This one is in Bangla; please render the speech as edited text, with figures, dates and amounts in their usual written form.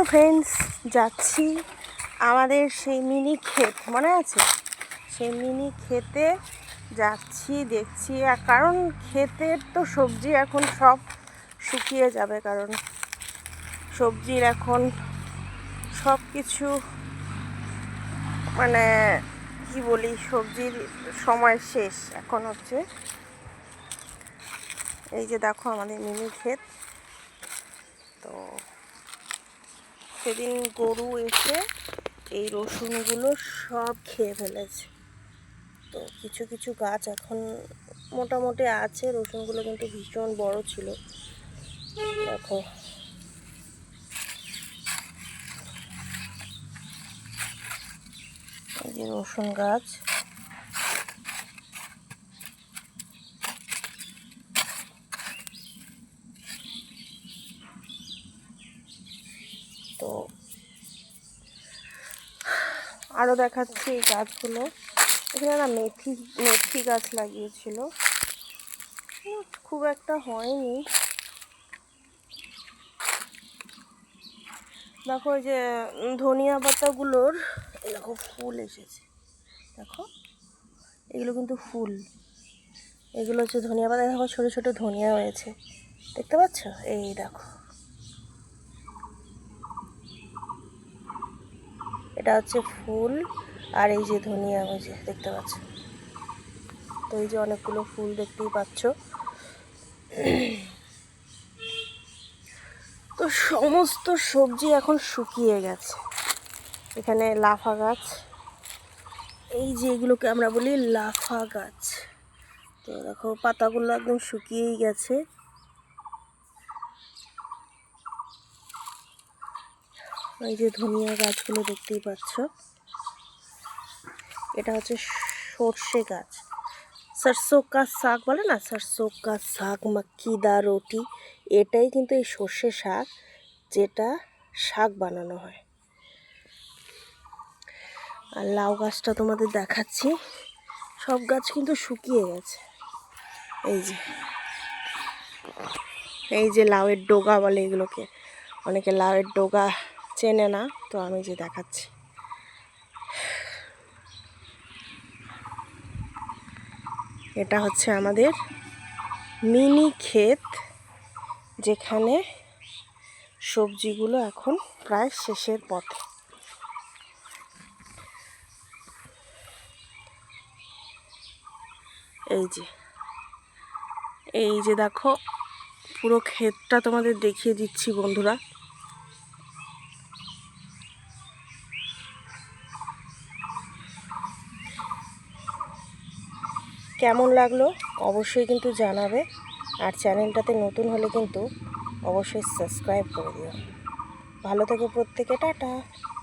ফ্রেন্ডস, যাচ্ছি আমাদের সেই মিনি ক্ষেত, মনে আছে? সেই মিনি ক্ষেতে যাচ্ছি, দেখছি। আর কারণ ক্ষেতের তো সবজি এখন সব শুকিয়ে যাবে, কারণ সবজির এখন সব কিছু মানে কি বলি, সবজির সময় শেষ এখন হচ্ছে। এই যে দেখো আমাদের মিনি ক্ষেত। তো সেদিন গরু এসে এই রসুনগুলো সব খেয়ে ফেলেছে। তো কিছু কিছু গাছ এখন মোটামুটি আছে, রসুনগুলো কিন্তু ভীষণ বড় ছিল। দেখো এই যে রসুন গাছ। তো আরও দেখাচ্ছি এই গাছগুলো। এখানে না মেথি গাছ লাগিয়েছিল, খুব একটা হয়নি। দেখো এই যে ধনিয়া পাতাগুলোর দেখো ফুল এসেছে, দেখো এগুলো কিন্তু ফুল, এগুলো হচ্ছে ধনিয়া পাতা। দেখো ছোটো ছোটো ধনিয়া হয়েছে, দেখতে পাচ্ছ? এই দেখো, এটা হচ্ছে ফুল, আর এই যে ধনিয়া, ওই যে দেখতে পাচ্ছ। তো এই যে অনেকগুলো ফুল দেখতেই পাচ্ছ। তো সমস্ত সবজি এখন শুকিয়ে গেছে। এখানে লাফা গাছ, এই যে এগুলোকে আমরা বলি লাফা গাছ। তো দেখো পাতাগুলো একদম শুকিয়েই গেছে। এই যে ধনিয়া গাছগুলো দেখতেই পাচ্ছ। এটা হচ্ছে সর্ষে গাছ, সরষো কা শাক বলে না, সরষো কা শাক মাক্কি দা রুটি। এটাই কিন্তু এই সর্ষে শাক, যেটা শাক বানানো হয়। আর লাউ গাছটা তোমাদের দেখাচ্ছি, সব গাছ কিন্তু শুকিয়ে গেছে। এই যে লাউয়ের ডগা বলে এগুলোকে, অনেকে লাউয়ের ডগা চেনে না, তো আমি যে দেখাচ্ছি। এটা হচ্ছে আমাদের মিনি ক্ষেত, যেখানে সবজিগুলো এখন প্রায় শেষের পথে। এই যে দেখো পুরো ক্ষেতটা তোমাদের দেখিয়ে দিচ্ছি বন্ধুরা। কেমন লাগলো অবশ্যই কিন্তু জানাবে, আর চ্যানেলটাতে নতুন হলে কিন্তু অবশ্যই সাবস্ক্রাইব করে দিও। ভালো থেকো প্রত্যেকে, টাটা।